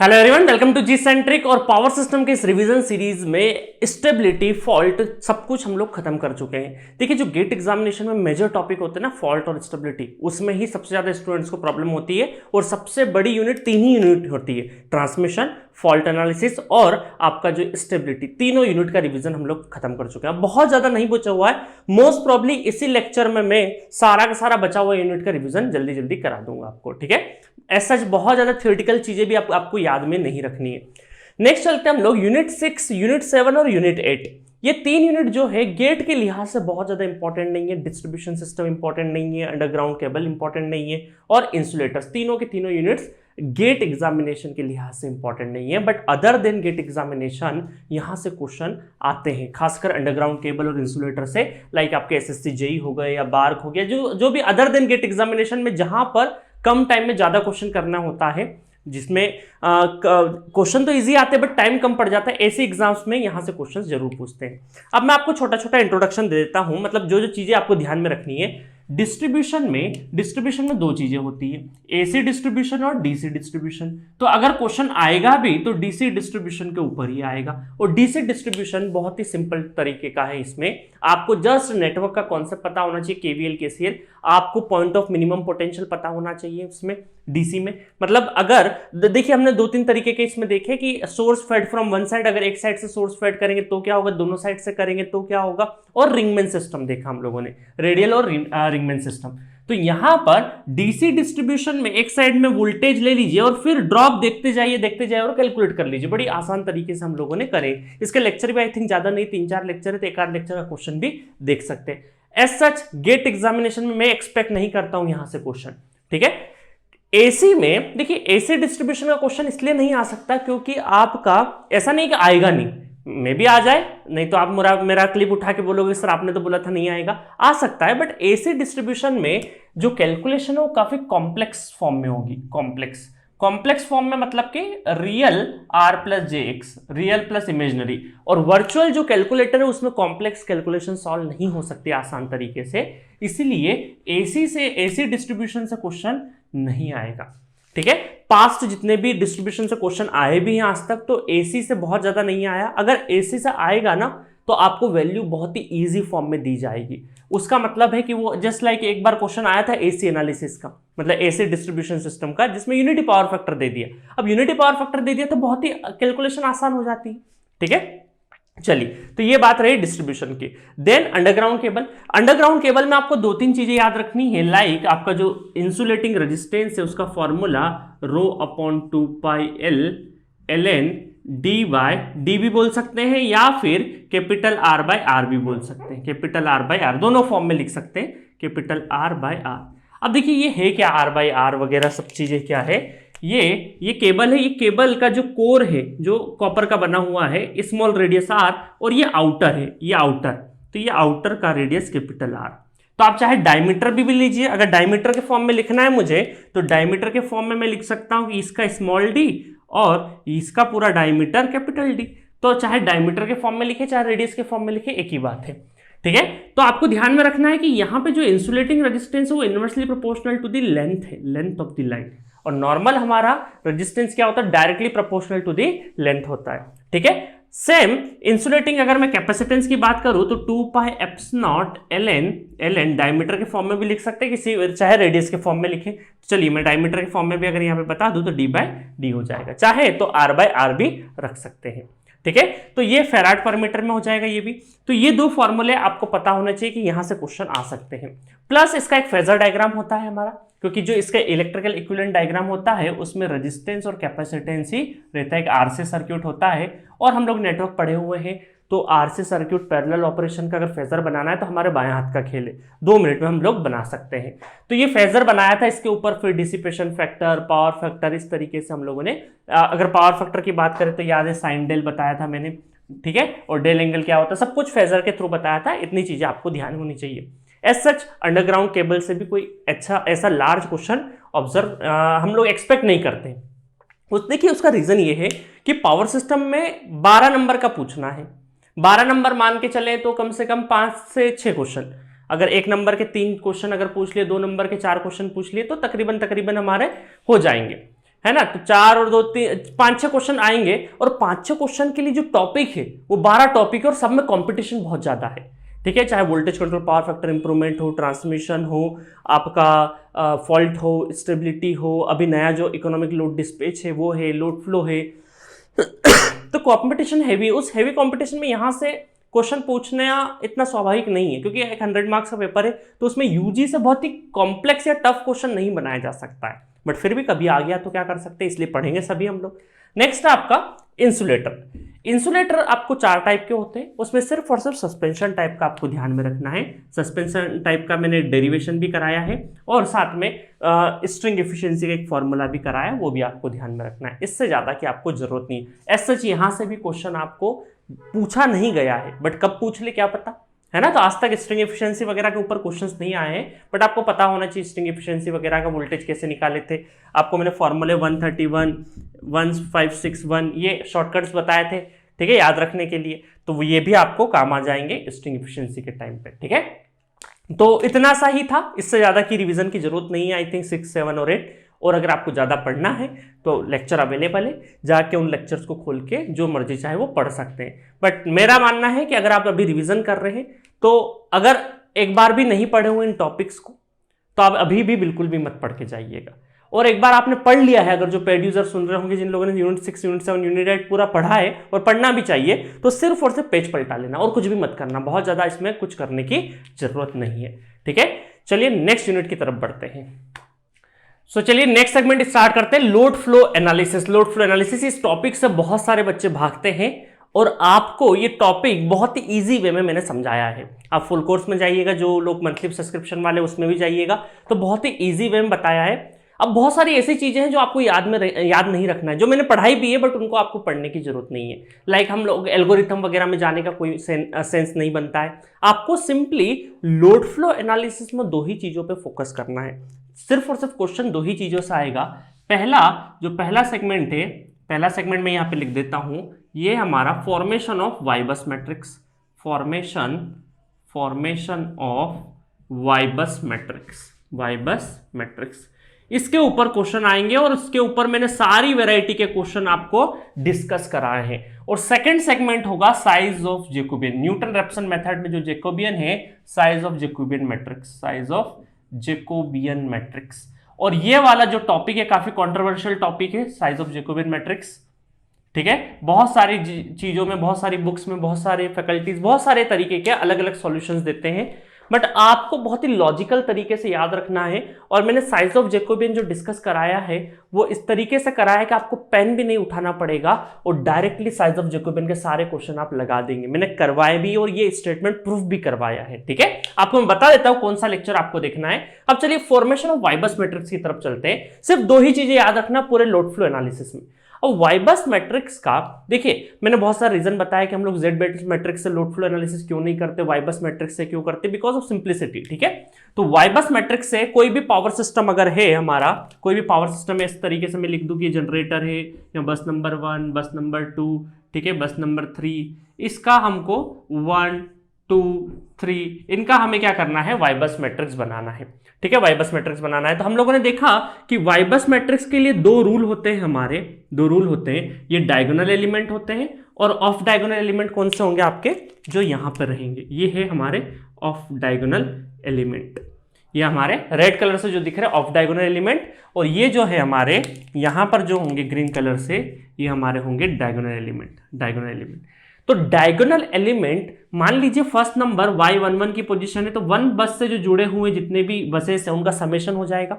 Hello everyone, welcome to G Centric. और power system के इस रिवीजन सीरीज में स्टेबिलिटी, फॉल्ट सब कुछ हम लोग खत्म कर चुके हैं। देखिए, जो गेट एग्जामिनेशन में मेजर टॉपिक होते हैं ना, फॉल्ट और स्टेबिलिटी, उसमें ही सबसे ज्यादा स्टूडेंट्स को प्रॉब्लम होती है। और सबसे बड़ी यूनिट तीन ही यूनिट होती है, ट्रांसमिशन, फॉल्ट एनालिसिस और आपका जो स्टेबिलिटी। तीनों यूनिट का रिवीजन हम लोग खत्म कर चुके हैं, बहुत ज्यादा नहीं बचा हुआ है। मोस्ट प्रॉब्ली इसी लेक्चर में मैं सारा का सारा बचा हुआ यूनिट का रिवीजन जल्दी जल्दी करा दूंगा आपको, ठीक है। ऐसा बहुत ज्यादा थ्योरेटिकल चीजें भी आपको याद में नहीं रखनी है। नेक्स्ट चलते हैं हम लोग यूनिट 6, यूनिट 7 और यूनिट 8। ये तीन यूनिट जो है गेट के लिहाज से बहुत ज्यादा इंपॉर्टेंट नहीं है। डिस्ट्रीब्यूशन सिस्टम इंपॉर्टेंट नहीं है, अंडरग्राउंड केबल इंपॉर्टेंट नहीं है और इंसुलेटर्स, तीनों के तीनों यूनिट्स गेट एग्जामिनेशन के लिहाज से इंपॉर्टेंट नहीं है। But other then GATE examination यहां से क्वेश्चन आते हैं, खासकर अंडरग्राउंड केबल और इंसुलेटर से। लाइक आपके एसएससी जेई हो गए या बार्क हो गया, जो भी अदर देन गेट एग्जामिनेशन में जहां पर कम टाइम में ज्यादा क्वेश्चन करना होता है, जिसमें क्वेश्चन तो इजी आते हैं बट टाइम कम पड़ जाता है, ऐसे एग्जाम्स में यहां से क्वेश्चन जरूर पूछते हैं। अब मैं आपको छोटा छोटा इंट्रोडक्शन दे देता हूं, मतलब जो जो चीजें आपको ध्यान में रखनी है। डिस्ट्रीब्यूशन में दो चीजें होती है, एसी डिस्ट्रीब्यूशन और डीसी डिस्ट्रीब्यूशन। तो अगर क्वेश्चन आएगा भी तो डीसी डिस्ट्रीब्यूशन के ऊपर ही आएगा। और डीसी डिस्ट्रीब्यूशन बहुत ही सिंपल तरीके का है। इसमें आपको जस्ट नेटवर्क का कॉन्सेप्ट पता होना चाहिए, केवीएल केसीएल, आपको पॉइंट ऑफ मिनिमम पोटेंशियल पता होना चाहिए उसमें डीसी में। मतलब अगर देखिए, हमने दो तीन तरीके के इसमें देखे कि source fed from one side, अगर एक साइड से सोर्स फेड करेंगे तो क्या होगा, दोनों साइड से करेंगे तो क्या होगा, और रिंगमैन सिस्टम देखा हम लोगों ने, रेडियल और रिंगमैन सिस्टम। तो यहां पर डीसी डिस्ट्रीब्यूशन में एक साइड में वोल्टेज ले लीजिए और फिर ड्रॉप देखते जाइए और कैलकुलेट कर लीजिए। बड़ी आसान तरीके से हम लोगों ने करे। इसके लेक्चर भी आई थिंक ज्यादा नहीं, 3-4 लेक्चर है, तो एक आध लेक्चर का क्वेश्चन भी देख सकते हैं। एज सच गेट एग्जामिनेशन में मैं एक्सपेक्ट नहीं करता हूं यहां से क्वेश्चन, ठीक है। एसी में देखिए, एसी डिस्ट्रीब्यूशन का क्वेश्चन इसलिए नहीं आ सकता क्योंकि आपका ऐसा नहीं कि आएगा नहीं, मे भी आ जाए, नहीं तो आप मेरा क्लिप उठा के बोलोगे सर आपने तो बोला था नहीं आएगा, आ सकता है। बट एसी डिस्ट्रीब्यूशन में जो कैलकुलेशन है वो काफी कॉम्प्लेक्स फॉर्म में होगी। कॉम्प्लेक्स फॉर्म में मतलब कि real R plus J X, real plus imaginary, और वर्चुअल जो कैलकुलेटर है उसमें कॉम्प्लेक्स कैलकुलेशन सॉल्व नहीं हो सकती आसान तरीके से। इसीलिए एसी डिस्ट्रीब्यूशन से क्वेश्चन नहीं आएगा, ठीक है। पास्ट जितने भी डिस्ट्रीब्यूशन से क्वेश्चन आए भी हैं आज तक, तो एसी से बहुत ज्यादा नहीं आया। अगर एसी से आएगा ना तो आपको वैल्यू बहुत ही इजी फॉर्म में दी जाएगी। उसका मतलब है कि वो जस्ट लाइक एक बार क्वेश्चन आया था एसी एनालिसिस का, मतलब एसी डिस्ट्रीब्यूशन सिस्टम का, जिसमें यूनिटी पावर फैक्टर दे दिया। अब यूनिटी पावर फैक्टर दे दिया तो बहुत ही कैलकुलेशन आसान हो जाती है, ठीक है। चलिए, तो ये बात रही डिस्ट्रीब्यूशन की। देन अंडरग्राउंड केबल में आपको दो तीन चीजें याद रखनी है। लाइक आपका जो इंसुलेटिंग रेजिस्टेंस है उसका फॉर्मूला ρ/2πl ln dy भी बोल सकते हैं या फिर कैपिटल R/R भी बोल सकते हैं। कैपिटल R/R दोनों फॉर्म में लिख सकते हैं, कैपिटल R/R। अब देखिए ये है क्या, R/R वगैरह सब चीजें क्या है। ये केबल है, ये केबल का जो कोर है जो कॉपर का बना हुआ है, स्मॉल रेडियस R, और ये आउटर है, ये आउटर, तो ये आउटर का रेडियस कैपिटल R। तो आप चाहे डायमीटर भी लीजिए, अगर डायमीटर के फॉर्म में लिखना है मुझे तो डायमीटर के फॉर्म में मैं लिख सकता हूं कि इसका स्मॉल डी और इसका पूरा डायमीटर कैपिटल डी। तो चाहे डायमीटर के फॉर्म में लिखे चाहे रेडियस के फॉर्म में लिखे, एक ही बात है, ठीक है। तो आपको ध्यान में रखना है कि यहां पे जो इंसुलेटिंग रेजिस्टेंस है वो inversely proportional to the length है, लेंथ ऑफ द लाइन। और नॉर्मल हमारा रेजिस्टेंस क्या होता है, directly proportional to the length होता है, ठीक है। सेम इंसुलेटिंग अगर मैं कैपेसिटेंस की बात करूं तो 2πε0 ln डायमीटर के फॉर्म में भी लिख सकते हैं, किसी चाहे रेडियस के फॉर्म में लिखें। चलिए मैं डायमीटर के फॉर्म में भी अगर यहां पे बता दूं तो d/d हो जाएगा, चाहे तो R/R भी रख सकते हैं, ठीक है। तो ये फैराड पर मीटर में हो जाएगा ये भी। तो ये दो फॉर्मूले आपको पता होना चाहिए कि यहां से क्वेश्चन आ सकते हैं। प्लस इसका एक फेजर डायग्राम होता है हमारा, क्योंकि जो इसका इलेक्ट्रिकल इक्विवेलेंट डायग्राम होता है उसमें रेजिस्टेंस और कैपेसिटेंस ही रहता है। एक आरसी सर्किट होता है, और हम लोग नेटवर्क पढ़े हुए हैं, तो आरसी सर्किट पैरेलल ऑपरेशन का अगर फेजर बनाना है तो हमारे बाएं हाथ का खेल है, 2 मिनट में हम लोग बना सकते हैं। तो ये फेजर बनाया था, इसके ऊपर फिर डिसिपेशन फैक्टर, पावर फैक्टर, इस तरीके से हम लोगों ने, अगर पावर फैक्टर की बात करें तो याद है साइन डेल बताया था मैंने, ठीक है, और डेल एंगल क्या होता है, सब कुछ फेजर के थ्रू बताया था। इतनी चीजें आपको ध्यान होनी चाहिए। एज सच अंडरग्राउंड केबल से भी कोई अच्छा ऐसा लार्ज क्वेश्चन ऑब्जर्व हम लोग एक्सपेक्ट नहीं करते। देखिए उसका रीजन ये है कि पावर सिस्टम में 12 नंबर का पूछना है। 12 नंबर मान के चले तो कम से कम 5 से 6 क्वेश्चन, अगर 1 नंबर के 3 क्वेश्चन अगर पूछ लिए, 2 नंबर के 4 क्वेश्चन पूछ लिए तो तकरीबन हमारे हो जाएंगे। है ना। तो 4 और 2 3 5-6 क्वेश्चन आएंगे और 5-6 क्वेश्चन के लिए जो टॉपिक है वो 12 टॉपिक है और सब में कंपटीशन बहुत ज्यादा है, ठीक है। चाहे voltage control, power factor improvement हो, ट्रांसमिशन हो, आपका फॉल्ट हो, स्टेबिलिटी हो, अभी नया जो इकोनॉमिक लोड डिस्पैच है वो है, लोड फ्लो है। तो कंपटीशन हैवी, उस हैवी कंपटीशन में यहाँ से क्वेश्चन पूछना इतना स्वाभाविक नहीं है, क्योंकि एक 100 मार्क्स का पेपर है तो उसमें यूजी से बहुत ही कॉम्प्लेक्स या टफ क्वेश्चन नहीं बनाया जा सकता है, बट फिर भी कभी आ गया तो क्या कर सकते हैं, इसलिए पढ़ेंगे सभी हम लोग। नेक्स्ट है आपका इंसुलेटर। इंसुलेटर आपको 4 टाइप के होते हैं, उसमें सिर्फ और सिर्फ सस्पेंशन टाइप का आपको ध्यान में रखना है। सस्पेंशन टाइप का मैंने डेरिवेशन भी कराया है और साथ में स्ट्रिंग एफिशिएंसी का एक फॉर्मूला भी कराया है, वो भी आपको ध्यान में रखना है। इससे ज़्यादा की आपको जरूरत नहीं है। एज सच यहाँ से भी क्वेश्चन आपको पूछा नहीं गया है, बट कब पूछ ले क्या पता, है ना। तो आज तक स्ट्रिंग एफिशिएंसी वगैरह के ऊपर क्वेश्चंस नहीं आए हैं, बट आपको पता होना चाहिए स्ट्रिंग एफिशिएंसी वगैरह का वोल्टेज कैसे निकाले थे। आपको मैंने फॉर्मूले 131 1561 ये शॉर्टकट्स बताए थे, ठीक है, याद रखने के लिए। तो ये भी आपको काम आ जाएंगे स्ट्रिंग एफिशिएंसी के टाइम पे, ठीक है। तो इतना सा ही था, इससे ज्यादा की रिवीजन की जरूरत नहीं है। आई थिंक 6, 7 और 8। और अगर आपको ज़्यादा पढ़ना है तो लेक्चर अवेलेबल है, जाके उन लेक्चर्स को खोल के जो मर्जी चाहे वो पढ़ सकते हैं। बट मेरा मानना है कि अगर आप अभी रिवीजन कर रहे हैं तो अगर एक बार भी नहीं पढ़े हुए इन टॉपिक्स को तो आप अभी भी बिल्कुल भी मत पढ़ के जाइएगा। और एक बार आपने पढ़ लिया है, अगर जो पेड यूजर सुन रहे होंगे, जिन लोगों ने यूनिट 6, यूनिट 7, यूनिट 8 पूरा पढ़ा है और पढ़ना भी चाहिए, तो सिर्फ और सिर्फ पेज पलटा लेना और कुछ भी मत करना। बहुत ज़्यादा इसमें कुछ करने की जरूरत नहीं है, ठीक है। चलिए नेक्स्ट यूनिट की तरफ बढ़ते हैं। चलिए नेक्स्ट सेगमेंट स्टार्ट करते हैं, load flow analysis. Load flow analysis, इस टॉपिक से बहुत सारे बच्चे भागते हैं और आपको ये टॉपिक बहुत ही इजी वे में मैंने समझाया है। आप फुल कोर्स में जाइएगा, जो लोग मंथली सब्सक्रिप्शन वाले उसमें भी जाइएगा, तो बहुत ही इजी वे में बताया है। अब बहुत सारी ऐसी चीजें हैं जो आपको याद नहीं रखना है, जो मैंने पढ़ाई भी है बट उनको आपको पढ़ने की जरूरत नहीं है। लाइक हम लोग एल्गोरिथम वगैरह में जाने का कोई सेंस नहीं बनता है। आपको सिंपली लोड फ्लो एनालिसिस में 2 ही चीजों पे फोकस करना है। सिर्फ और सिर्फ क्वेश्चन 2 ही चीजों से आएगा। पहला सेगमेंट है, पहला सेगमेंट मैं यहां पे लिख देता हूं, ये हमारा फॉर्मेशन ऑफ वाइबस मैट्रिक्स। फॉर्मेशन ऑफ वाइबस मैट्रिक्स, इसके ऊपर क्वेश्चन आएंगे और उसके ऊपर मैंने सारी वैरायटी के क्वेश्चन आपको डिस्कस कराए हैं। और सेकंड सेगमेंट होगा size of Jacobian. Newton Raphson method में जो जैकोबियन है, साइज ऑफ जैकोबियन मैट्रिक्स। और ये वाला जो टॉपिक है काफी कंट्रोवर्शियल टॉपिक है, साइज ऑफ जैकोबियन मैट्रिक्स, ठीक है। बहुत सारी चीजों में, बहुत सारी बुक्स में, बहुत सारे फैकल्टीज बहुत सारे तरीके के अलग अलग सॉल्यूशंस देते हैं, बट आपको बहुत ही लॉजिकल तरीके से याद रखना है। और मैंने साइज ऑफ जैकोबियन जो डिस्कस कराया है वो इस तरीके से कराया है कि आपको पेन भी नहीं उठाना पड़ेगा और डायरेक्टली साइज ऑफ जैकोबियन के सारे क्वेश्चन आप लगा देंगे। मैंने करवाए भी और ये स्टेटमेंट प्रूफ भी करवाया है, ठीक है। आपको मैं बता देता हूं कौन सा लेक्चर आपको देखना है। अब चलिए फॉर्मेशन ऑफ वाइबस मैट्रिक्स की तरफ चलते हैं। सिर्फ 2 ही चीजें याद रखना पूरे लोड फ्लो एनालिसिस में। और वाइबस मैट्रिक्स का देखिए, मैंने बहुत सारा रीजन बताया कि हम लोग जेड मैट्रिक्स से लोड फ्लो एनालिसिस क्यों नहीं करते, वाइबस मैट्रिक्स से क्यों करते, बिकॉज ऑफ सिंप्लिसिटी, ठीक है। तो वाइबस मैट्रिक्स से कोई भी पावर सिस्टम अगर है हमारा, कोई भी पावर सिस्टम है, इस तरीके से मैं लिख दूं कि जनरेटर है या बस नंबर 1, बस नंबर 2, ठीक है, बस नंबर 3, इसका हमको 1, 2, 3 इनका हमें क्या करना है, वाइबस मैट्रिक्स बनाना है, ठीक है। वाइबस मैट्रिक्स बनाना है तो हम लोगों ने देखा कि वाइबस मैट्रिक्स के लिए 2 रूल होते हैं हमारे, 2 रूल होते हैं। ये डायगोनल एलिमेंट होते हैं और ऑफ डायगोनल एलिमेंट कौन से होंगे आपके, जो यहां पर रहेंगे, ये है हमारे ऑफ डायगोनल एलिमेंट। ये हमारे रेड कलर से जो दिख रहे हैं ऑफ डायगोनल एलिमेंट, और ये जो है हमारे यहां पर जो होंगे ग्रीन कलर से, ये हमारे होंगे डायगोनल एलिमेंट। तो डायगोनल एलिमेंट, मान लीजिए फर्स्ट नंबर y11 की पोजीशन है, तो 1 बस से जो जुड़े हुए जितने भी बसेस हैं उनका समेशन हो जाएगा,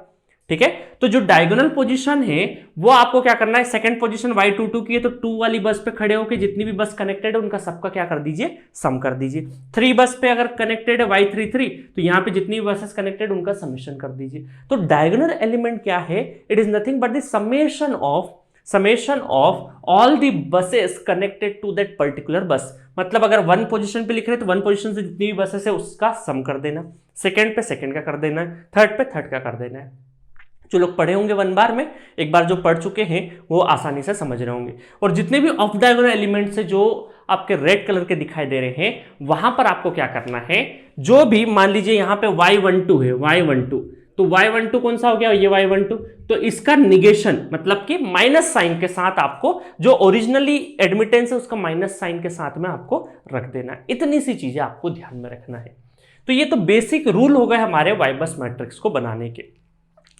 ठीक है। तो जो डायगोनल पोजीशन है वो आपको क्या करना है, सेकंड पोजीशन y22 की है तो 2 वाली बस पे खड़े होकर जितनी भी बस कनेक्टेड है उनका सबका क्या कर दीजिए, सम कर दीजिए। 3 बस पे अगर कनेक्टेड है y33 तो यहां पे जितनी भी बसेस कनेक्टेड उनका समेशन कर दीजिए। तो डायगोनल एलिमेंट क्या है, it is nothing but the summation of all the buses connected to that particular bus. मतलब अगर 1 पोजीशन पे लिख रहे हैं तो 1 पोजीशन से जितनी भी बसेस है उसका सम कर देना, सेकंड पे सेकंड का कर देना है, थर्ड पे थर्ड का कर देना है। जो लोग पढ़े होंगे 1 बार में, एक बार जो पढ़ चुके हैं वो आसानी से समझ रहे होंगे। और जितने भी ऑफ डायगोनल एलिमेंट्स है जो आपके रेड कलर के दिखाई दे रहे हैं, वहां पर आपको क्या करना है, जो भी मान लीजिए यहां पे y12 है, y12 तो y12 कौन सा हो गया, ये y12, तो इसका निगेशन मतलब कि माइनस साइन के साथ आपको जो ओरिजिनली एडमिटेंस है उसका माइनस साइन के साथ में आपको रख देना है। इतनी सी चीजें आपको ध्यान में रखना है। तो ये तो बेसिक रूल हो गए हमारे वाई बस मैट्रिक्स को बनाने के।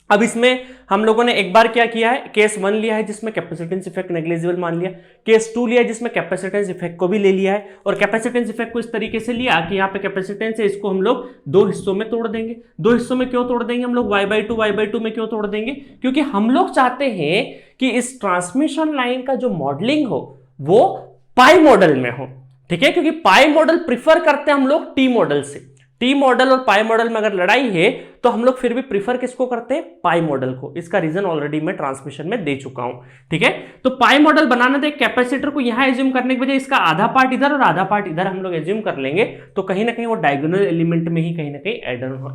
अब इसमें हम लोगों ने एक बार क्या किया है, केस 1 लिया है जिसमें कैपेसिटेंस इफेक्ट नेग्लिजिबल मान लिया, केस 2 लिया है जिसमें कैपेसिटेंस इफेक्ट को भी ले लिया है, और कैपेसिटेंस इफेक्ट को इस तरीके से लिया कि यहाँ पे कैपेसिटेंस है इसको हम लोग दो हिस्सों में तोड़ देंगे। दो हिस्सों में क्यों तोड़ देंगे हम लोग, y/2 में क्यों तोड़ देंगे, क्योंकि हम लोग चाहते हैं कि इस ट्रांसमिशन लाइन का जो मॉडलिंग हो वो पाई मॉडल में हो, ठीक है, क्योंकि पाई मॉडल प्रिफर करते हैं हम लोग टी मॉडल से। टी मॉडल और पाई मॉडल में अगर लड़ाई है तो हम लोग फिर भी प्रीफर किसको करते हैं, पाई मॉडल को। इसका रीजन ऑलरेडी मैं ट्रांसमिशन में दे चुका हूं, ठीक है। तो पाई मॉडल बनाना तो एक कैपेसिटर को यहां एज्यूम करने के बजाय इसका आधा पार्ट इधर और आधा पार्ट इधर हम लोग एज्यूम कर लेंगे, तो कहीं ना कहीं वो डायगोनल एलिमेंट में ही कहीं ना कहीं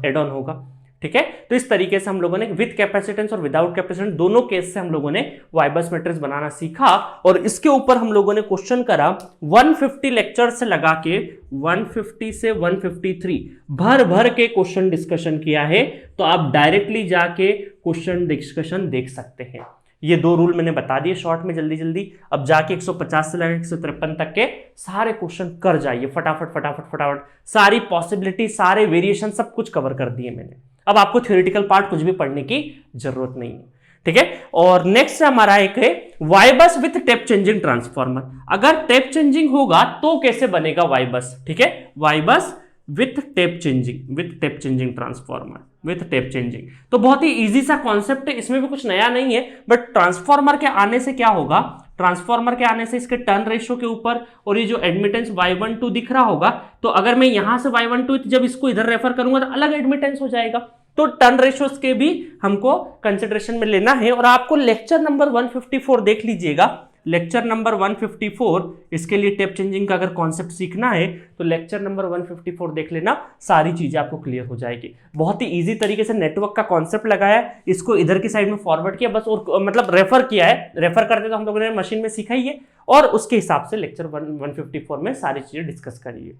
एड ऑन होगा, ठीक है। तो इस तरीके से हम लोगों ने विद कैपेसिटेंस और विदाउट कैपेसिटेंस दोनों केस से हम लोगों ने वाई बस मैट्रिक्स बनाना सीखा, और इसके ऊपर हम लोगों ने क्वेश्चन करा 150 लेक्चर से लगा के 150 से 153 भर भर के क्वेश्चन डिस्कशन किया है। तो आप डायरेक्टली जाके क्वेश्चन डिस्कशन देख सकते हैं। ये दो रूल मैंने बता दिए शॉर्ट में जल्दी जल्दी। अब जाके 150 से लेकर 153 तक के सारे क्वेश्चन कर जाइए फटाफट फटाफट फटाफट। सारी पॉसिबिलिटी, सारे वेरिएशन सब कुछ कवर कर दिए मैंने। अब आपको थ्योरेटिकल पार्ट कुछ भी पढ़ने की जरूरत नहीं है, ठीक है। और नेक्स्ट हमारा एक है वाई बस विथ टेप चेंजिंग ट्रांसफॉर्मर। अगर टेप चेंजिंग होगा तो कैसे बनेगा वाई बस, ठीक है, वाई बस with tap changing transformer, with tap changing. तो बहुत ही इजी सा कॉन्सेप्ट है, इसमें भी कुछ नया नहीं है, बट ट्रांसफॉर्मर के आने से क्या होगा, ट्रांसफॉर्मर के आने से इसके टर्न रेशियो के ऊपर और ये जो एडमिटेंस y12 दिख रहा होगा, तो अगर मैं यहां से y12 जब इसको इधर रेफर करूंगा तो अलग एडमिटेंस हो जाएगा। तो टर्न रेशियोस के भी हमको कंसिडरेशन में लेना है। और आपको लेक्चर नंबर 154 देख लीजिएगा, लेक्चर नंबर 154, इसके लिए टेप चेंजिंग का अगर कॉन्सेप्ट सीखना है तो लेक्चर नंबर 154 देख लेना, सारी चीजें आपको क्लियर हो जाएगी। बहुत ही इजी तरीके से नेटवर्क का कॉन्सेप्ट लगाया, इसको इधर की साइड में फॉरवर्ड किया बस, और मतलब रेफर किया है। रेफर करते तो हम लोगों ने मशीन में सीखा ही है, और उसके हिसाब से लेक्चर 154 में सारी चीजें डिस्कस करिए।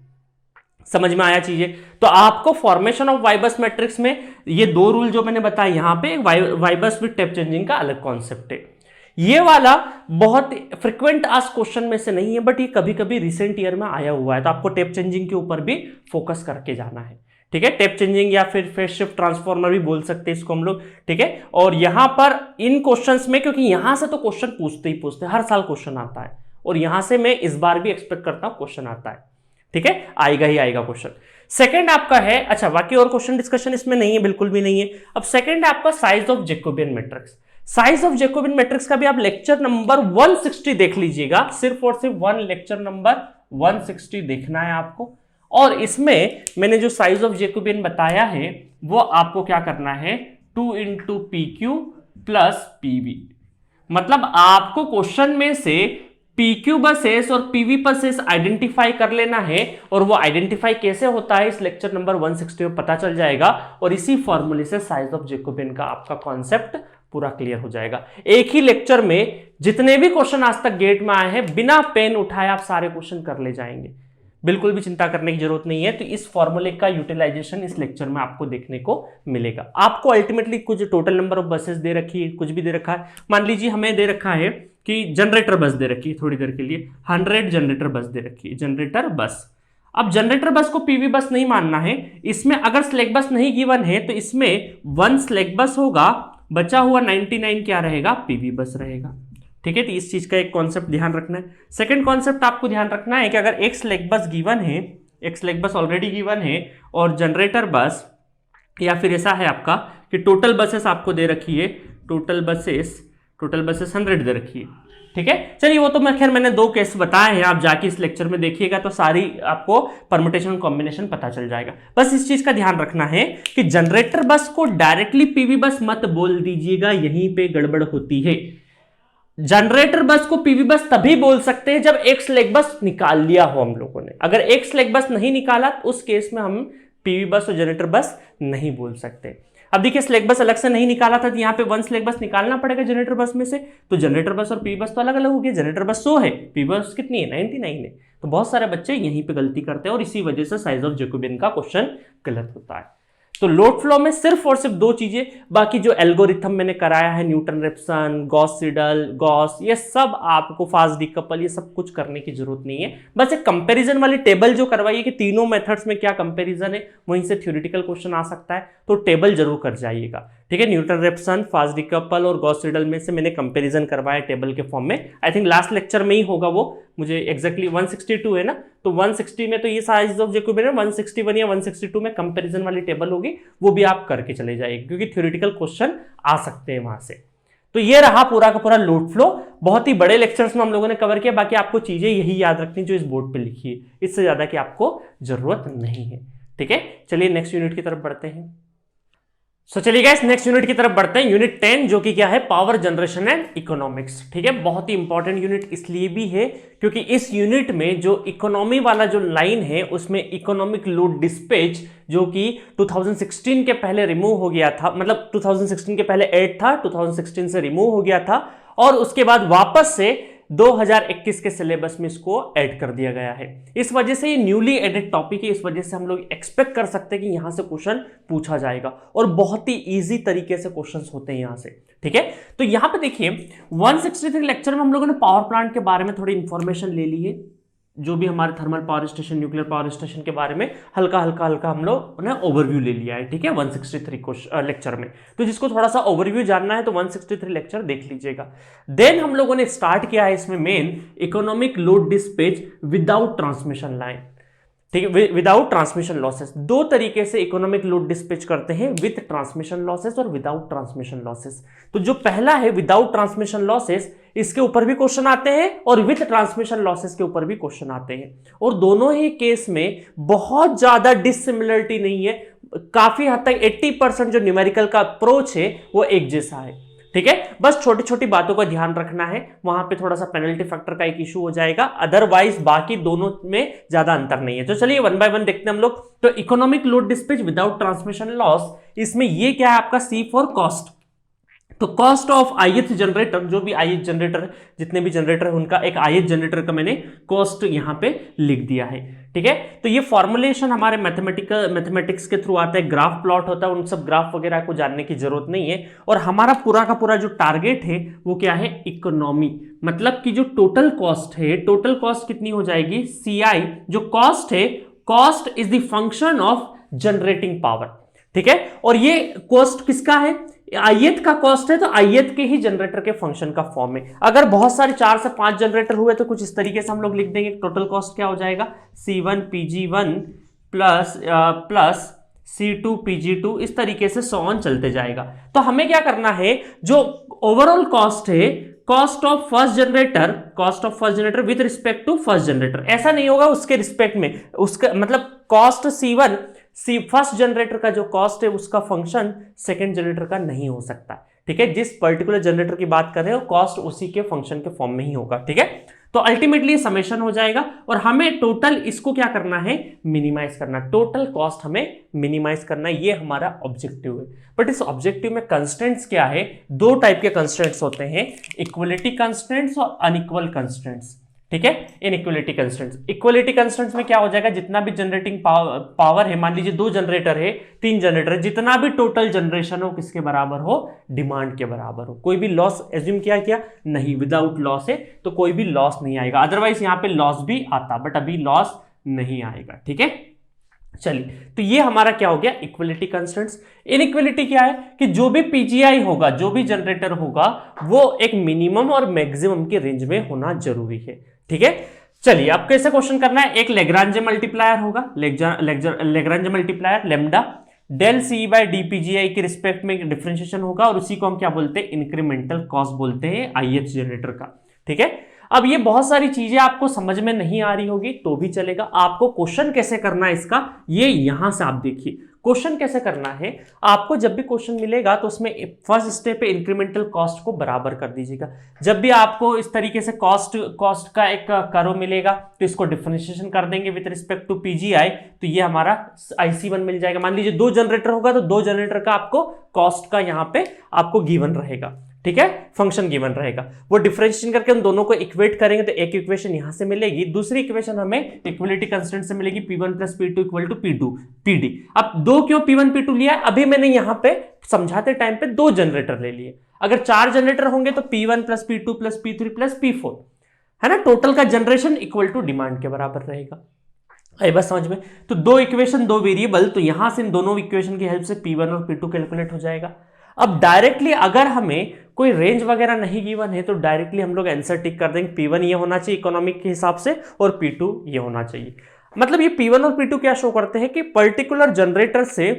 समझ में आया चीजें? तो आपको फॉर्मेशन ऑफ वाई बस मैट्रिक्स में ये दो रूल जो मैंने बताया, यहां पे वाई बस विद टेप चेंजिंग का अलग कॉन्सेप्ट है। ये वाला बहुत फ्रिक्वेंट आस्क क्वेश्चन में से नहीं है, बट ये कभी कभी रिसेंट ईयर में आया हुआ है, तो आपको टेप चेंजिंग के ऊपर भी फोकस करके जाना है, ठीक है। टेप चेंजिंग या फिर फेज शिफ्ट ट्रांसफॉर्मर भी बोल सकते हैं इसको हम लोग, ठीक है। और यहां पर इन क्वेश्चंस में, क्योंकि यहां से तो क्वेश्चन पूछते ही पूछते, हर साल क्वेश्चन आता है, और यहां से मैं इस बार भी एक्सपेक्ट करता हूं क्वेश्चन आता है, ठीक है, आएगा ही आएगा क्वेश्चन। सेकंड आपका है, अच्छा बाकी और क्वेश्चन डिस्कशन इसमें नहीं है, बिल्कुल भी नहीं है। अब सेकंड है आपका size of Jacobian matrix. Size of Jacobian matrix का भी आप लेक्चर नंबर 160 देख लीजिएगा, सिर्फ और सिर्फ वन लेक्चर नंबर 160 देखना है आपको। और इसमें मैंने जो साइज ऑफ जैकोबियन बताया है वो आपको क्या करना है, 2 × PQ + PV। मतलब आपको क्वेश्चन में से PQ बस एस और PV बस एस आइडेंटिफाई कर लेना है, और वो आइडेंटिफाई कैसे होता है इस लेक्चर नंबर 160 में पता चल जाएगा, और इसी फॉर्मूले से साइज ऑफ जैकोबियन का आपका कॉन्सेप्ट पूरा क्लियर हो जाएगा। एक ही लेक्चर में जितने भी क्वेश्चन आज तक गेट में आए हैं, बिना पेन उठाए आप सारे क्वेश्चन कर ले जाएंगे, बिल्कुल भी चिंता करने की जरूरत नहीं है। तो इस फॉर्मूले का यूटिलाइजेशन इस लेक्चर में आपको देखने को मिलेगा। आपको अल्टीमेटली कुछ टोटल नंबर ऑफ बसेस दे रखी है, कुछ भी दे रखा है, मान लीजिए हमें दे रखा है कि जनरेटर बस दे रखी है, थोड़ी देर के लिए 100 जनरेटर बस दे रखी है, जनरेटर बस। अब जनरेटर बस को पीवी बस नहीं मानना है, इसमें अगर स्लैक बस नहीं गिवन है तो इसमें 1 स्लैक बस होगा, बचा हुआ 99 क्या रहेगा, पीवी बस रहेगा, ठीक है। तो इस चीज का एक कॉन्सेप्ट ध्यान रखना है। सेकंड कॉन्सेप्ट आपको ध्यान रखना है कि अगर एक स्लैक बस गिवन है, एक स्लैक बस ऑलरेडी गिवन है, और जनरेटर बस, या फिर ऐसा है आपका कि टोटल बसेस आपको दे रखी है, टोटल बसेस 100 दे रखी है, ठीक है। चलिए वो तो मैंने दो केस बताए हैं, आप जाके इस लेक्चर में देखिएगा तो सारी आपको परम्यूटेशन कॉम्बिनेशन पता चल जाएगा। बस इस चीज का ध्यान रखना है कि जनरेटर बस को डायरेक्टली पीवी बस मत बोल दीजिएगा, यहीं पे गड़बड़ होती है। जनरेटर बस को पीवी बस तभी बोल सकते हैं जब एक स्लैक बस निकाल लिया हो हम लोगों ने। अगर एक स्लैक बस नहीं निकाला तो उस केस में हम पीवी बस और जनरेटर बस नहीं बोल सकते। अब देखिए स्लैक बस अलग से नहीं निकाला था, तो यहाँ पे 1 स्लैक बस निकालना पड़ेगा जनरेटर बस में से, तो जनरेटर बस और पीवी बस तो अलग अलग हो गया। जनरेटर बस 100 है, पीवी बस कितनी है, 99 है। तो बहुत सारे बच्चे यहीं पे गलती करते हैं, और इसी वजह से साइज ऑफ जैकोबियन का क्वेश्चन गलत होता है। तो लोड फ्लो में सिर्फ और सिर्फ दो चीजें, बाकी जो एल्गोरिथम मैंने कराया है, Newton Raphson, Gauss Seidel, Gauss, ये सब आपको फास्ट डीकपल, ये सब कुछ करने की जरूरत नहीं है। बस एक कंपैरिजन वाली टेबल जो करवाइए कि तीनों मेथड्स में क्या कंपैरिजन है, वहीं से थ्योरेटिकल क्वेश्चन आ सकता है, तो टेबल जरूर कर जाइएगा। ठीक है, न्यूटन रेप्सन, फास्ट डीकपल और गॉस सीडल में से मैंने कंपैरिजन करवाया टेबल के फॉर्म में। आई थिंक लास्ट लेक्चर में ही होगा वो, मुझे एग्जैक्टली 162 है ना, तो 160 में तो ये साइज ऑफ जैकोबियन 161 या 162 में कंपैरिजन वाली टेबल होगी, वो भी आप करके चले जाइए क्योंकि थ्योरेटिकल क्वेश्चन आ सकते हैं वहां से। तो ये रहा पूरा का पूरा लोड फ्लो। बहुत ही बड़े लेक्चर्स में हम लोगों ने कवर किया, बाकी आपको चीजें यही याद रखनी जो इस बोर्ड पे लिखी है, इससे ज्यादा की आपको जरूरत नहीं है। ठीक है, चलिए नेक्स्ट यूनिट की तरफ बढ़ते हैं। चलिए गाइस नेक्स्ट यूनिट की तरफ बढ़ते हैं, यूनिट 10 जो कि क्या है, पावर जनरेशन एंड इकोनॉमिक्स। ठीक है, बहुत ही इंपॉर्टेंट यूनिट इसलिए भी है क्योंकि इस यूनिट में जो इकोनॉमी वाला जो लाइन है उसमें इकोनॉमिक लोड डिस्पैच जो कि 2016 के पहले रिमूव हो गया था, मतलब 2016 के पहले ऐड था, 2016 से रिमूव हो गया था और उसके बाद वापस से 2021 के सिलेबस में इसको ऐड कर दिया गया है। इस वजह से ये न्यूली एडेड टॉपिक है, इस वजह से हम लोग एक्सपेक्ट कर सकते हैं कि यहां से क्वेश्चन पूछा जाएगा और बहुत ही इजी तरीके से क्वेश्चंस होते हैं यहां से। ठीक है, तो यहां पे देखिए 163 लेक्चर में हम लोगों ने पावर प्लांट के बारे में थोड़ी इंफॉर्मेशन ले ली है, जो भी हमारे thermal power station, nuclear power station के बारे में हल्का हल्का हम लोग ने ओवरव्यू ले लिया है। ठीक है, 163 लेक्चर में, तो जिसको थोड़ा सा ओवरव्यू जानना है तो 163 लेक्चर देख लीजिएगा। देन हम लोगों ने स्टार्ट किया है इसमें main economic load dispatch without transmission line. ठीक है, विदाउट ट्रांसमिशन लॉसेस। दो तरीके से इकोनॉमिक लोड डिस्पैच करते हैं, विद ट्रांसमिशन लॉसेस और विदाउट ट्रांसमिशन लॉसेस। तो जो पहला है विदाउट ट्रांसमिशन लॉसेस, इसके ऊपर भी क्वेश्चन आते हैं और विद ट्रांसमिशन लॉसेस के ऊपर भी क्वेश्चन आते हैं, और दोनों ही केस में बहुत ज्यादा डिसिमिलरिटी नहीं है, काफी हद तक 80% जो न्यूमेरिकल का अप्रोच है वो एक जैसा है। ठीक है, बस छोटी छोटी बातों का ध्यान रखना है, वहां पे थोड़ा सा पेनल्टी फैक्टर का एक इशू हो जाएगा, अदरवाइज बाकी दोनों में ज्यादा अंतर नहीं है। तो चलिए वन बाय वन देखते हैं हम लोग। तो economic load dispatch without transmission loss, इसमें ये क्या है आपका, सी फॉर कॉस्ट। तो कॉस्ट ऑफ ith जनरेटर, जो भी ith जनरेटर, जितने भी जनरेटर है उनका एक ith जनरेटर का मैंने कॉस्ट यहां पे लिख दिया है। ठीक है, तो ये फॉर्मुलेशन हमारे मैथमेटिक्स के थ्रू आता है, ग्राफ प्लॉट होता है, उन सब ग्राफ वगैरह को जानने की जरूरत नहीं है। और हमारा पूरा का पूरा जो टारगेट है वो क्या है, इकोनॉमी, मतलब कि जो टोटल कॉस्ट है, टोटल कॉस्ट कितनी हो जाएगी, CI, जो कॉस्ट है, cost is the function of generating power. ठीक है, और ये कॉस्ट किसका है, ith का कॉस्ट है, तो ith के ही जनरेटर के फंक्शन का फॉर्म है। अगर बहुत सारे 4 से 5 जनरेटर हुए तो कुछ इस तरीके से हम लोग लिख देंगे, टोटल कॉस्ट क्या हो जाएगा, C1 PG1 plus C2 PG2, इस तरीके से सो ऑन चलते जाएगा। तो हमें क्या करना है, जो ओवरऑल कॉस्ट है, cost of first generator with respect to first generator, ऐसा नहीं होगा उसके रिस्पेक्ट में, उसका मतलब कॉस्ट C1 फर्स्ट जनरेटर का जो कॉस्ट है उसका फंक्शन सेकंड जनरेटर का नहीं हो सकता। ठीक है, जिस पर्टिकुलर जनरेटर की बात कर रहे हो कॉस्ट उसी के फंक्शन के फॉर्म में ही होगा। ठीक है, तो अल्टीमेटली समेशन हो जाएगा और हमें टोटल इसको क्या करना है, मिनिमाइज करना, टोटल कॉस्ट हमें मिनिमाइज करना है, ये हमारा ऑब्जेक्टिव है। बट इस ऑब्जेक्टिव में कंस्ट्रेंट्स क्या है, दो टाइप के कंस्ट्रेंट्स होते हैं, इक्वलिटी कंस्ट्रेंट्स और अनइक्वल कंस्ट्रेंट्स। ठीक है, इनइक्वलिटी कंस्ट्रेंट्स, इक्वलिटी कंस्ट्रेंट्स में क्या हो जाएगा, जितना भी जनरेटिंग पावर है, मान लीजिए 2 जनरेटर है, 3 जनरेटर है, जितना भी टोटल जनरेशन हो किसके बराबर हो, डिमांड के बराबर हो। कोई भी लॉस एज्यूम किया नहीं, विदाउट लॉस है तो कोई भी लॉस नहीं आएगा, अदरवाइज यहां पे लॉस भी आता, बट अभी लॉस नहीं आएगा। ठीक है, चलिए, तो ये हमारा क्या हो गया, इक्वलिटी कंस्ट्रेंट्स। इनइक्वलिटी क्या है कि जो भी पीजीआई होगा, जो भी जनरेटर होगा, वो एक मिनिमम और मैक्सिमम के रेंज में होना जरूरी है। ठीक है, चलिए अब कैसे क्वेश्चन करना है, एक लेग्रांजे मल्टीप्लायर होगा, Lagrange multiplier lambda del C by D PGI के रिस्पेक्ट में डिफरेंशिएशन होगा, और उसी को हम क्या बोलते हैं, इंक्रीमेंटल कॉस्ट बोलते हैं ith जनरेटर का। ठीक है, अब ये बहुत सारी चीजें आपको समझ में नहीं आ रही होगी तो भी चलेगा, आपको क्वेश्चन कैसे करना है इसका, ये यहां से आप देखिए क्वेश्चन कैसे करना है। आपको जब भी क्वेश्चन मिलेगा तो उसमें फर्स्ट स्टेप पे इंक्रीमेंटल कॉस्ट को बराबर कर दीजिएगा। जब भी आपको इस तरीके से कॉस्ट का एक कर्व मिलेगा तो इसको डिफरेंशिएशन कर देंगे विद रिस्पेक्ट टू पीजीआई, तो ये हमारा IC1 मिल जाएगा। मान लीजिए 2 जनरेटर होगा तो 2 जनरेटर का आपको कॉस्ट का यहाँ पे आपको गिवन रहेगा। ठीक है, फंक्शन गिवन रहेगा, वो डिफरेंशिएशन करके उन दोनों को इक्वेट करेंगे तो एक इक्वेशन यहां से मिलेगी, दूसरी इक्वेशन हमें इक्वलिटी कंस्ट्रेंट से मिलेगी P1 plus P2 equal to P2 PD। अब दो क्यों P1 P2 लिया, अभी मैंने यहां पे समझाते टाइम पे दो जनरेटर ले लिए, अगर 4 जनरेटर होंगे तो P1 plus P2 plus P3 plus P4 है ना, टोटल का जनरेशन इक्वल टू डिमांड के बराबर रहेगा। आई बस समझ में, तो दो इक्वेशन दो वेरिएबल, तो यहां से इन दोनों इक्वेशन की हेल्प से P1 और P2 कैलकुलेट हो जाएगा। अब डायरेक्टली अगर हमें कोई रेंज वगैरह नहीं गिवन है तो डायरेक्टली हम लोग आंसर टिक कर देंगे, P1 ये होना चाहिए इकोनॉमिक के हिसाब से और P2 ये होना चाहिए। मतलब ये P1 और P2 क्या शो करते हैं कि पर्टिकुलर जनरेटर से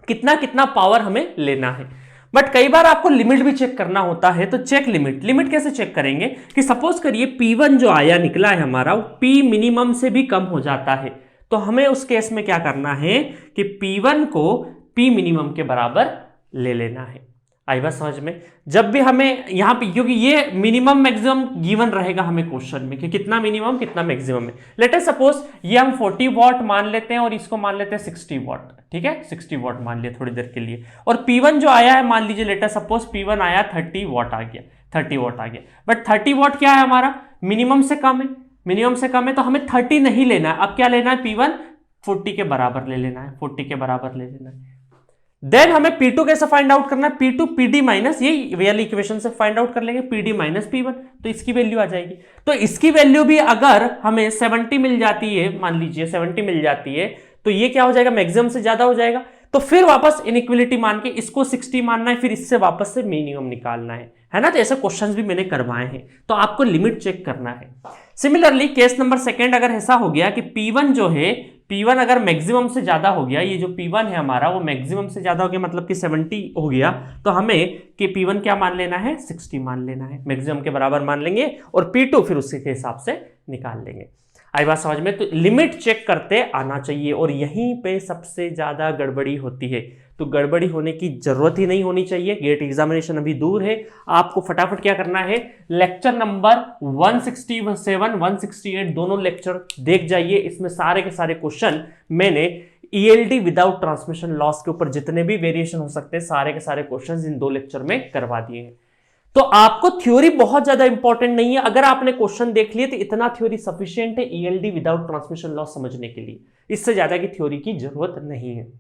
कितना कितना पावर हमें लेना है। बट कई बार आपको लिमिट भी चेक करना होता है, तो चेक लिमिट कैसे चेक करेंगे कि सपोज करिए P1 जो आया निकला है हमारा, वो P मिनिमम से भी कम हो जाता है, तो हमें उस केस में क्या करना है कि P1 को P मिनिमम के बराबर ले लेना है। आई बात समझ में, जब भी हमें यहां पे, क्योंकि ये मिनिमम मैक्सिमम गिवन रहेगा हमें क्वेश्चन में कि कितना मिनिमम कितना मैक्सिमम है। लेट अस सपोज ये हम 40 वॉट मान लेते हैं और इसको मान लेते हैं 60 वॉट, ठीक है, 60 वॉट मान लिया थोड़ी देर के लिए, और P1 जो आया है मान लीजिए लेट अस सपोज P1 आया 30 वॉट आ गया, 30 वॉट आ गया, बट 30 वॉट क्या है हमारा, मिनिमम से कम है, मिनिमम से कम है, तो हमें 30 नहीं लेना है, अब क्या लेना है, P1 40 के बराबर ले लेना है, 40 के बराबर ले लेना है। देन हमें P2 कैसे फाइंड आउट करना है, P2 PD माइनस, ये वाली इक्वेशन से फाइंड आउट कर लेंगे, PD माइनस P1, तो इसकी वैल्यू आ जाएगी। तो इसकी वैल्यू भी अगर हमें 70 मिल जाती है, मान लीजिए 70 मिल जाती है, तो ये क्या हो जाएगा, मैक्सिमम से ज्यादा हो जाएगा, तो फिर वापस इनइक्वलिटी मान के इसको 60 मानना है, फिर इससे वापस से मिनिमम निकालना है ना। तो ऐसे क्वेश्चंस भी मैंने करवाए हैं, तो आपको लिमिट चेक करना है। सिमिलरली केस नंबर सेकंड अगर ऐसा हो गया कि P1 जो है, P1 अगर मैक्सिमम से ज्यादा हो गया, ये जो P1 है हमारा वो मैक्सिमम से ज्यादा हो गया, मतलब कि 70 हो गया, तो हमें कि P1 क्या मान लेना है, 60 मान लेना है, मैक्सिमम के बराबर मान लेंगे, और P2 फिर उसी के हिसाब से निकाल लेंगे। आई बात समझ में, तो लिमिट चेक करते आना चाहिए, और यहीं पे सबसे ज्यादा गड़बड़ी होती है। तो गड़बड़ी होने की जरूरत ही नहीं होनी चाहिए, गेट एग्जामिनेशन अभी दूर है, आपको फटाफट क्या करना है, लेक्चर नंबर 167 168 दोनों लेक्चर देख जाइए, इसमें सारे के सारे क्वेश्चन मैंने ELD विदाउट ट्रांसमिशन लॉस के ऊपर जितने भी वेरिएशन हो सकते हैं सारे के सारे क्वेश्चन इन दो लेक्चर में करवा दिए हैं। तो आपको थ्योरी बहुत ज्यादा इंपॉर्टेंट नहीं है, अगर आपने क्वेश्चन देख लिए तो इतना थ्योरी सफिशिएंट है ELD विदाउट ट्रांसमिशन लॉस समझने के लिए, इससे ज्यादा की थ्योरी की जरूरत नहीं है,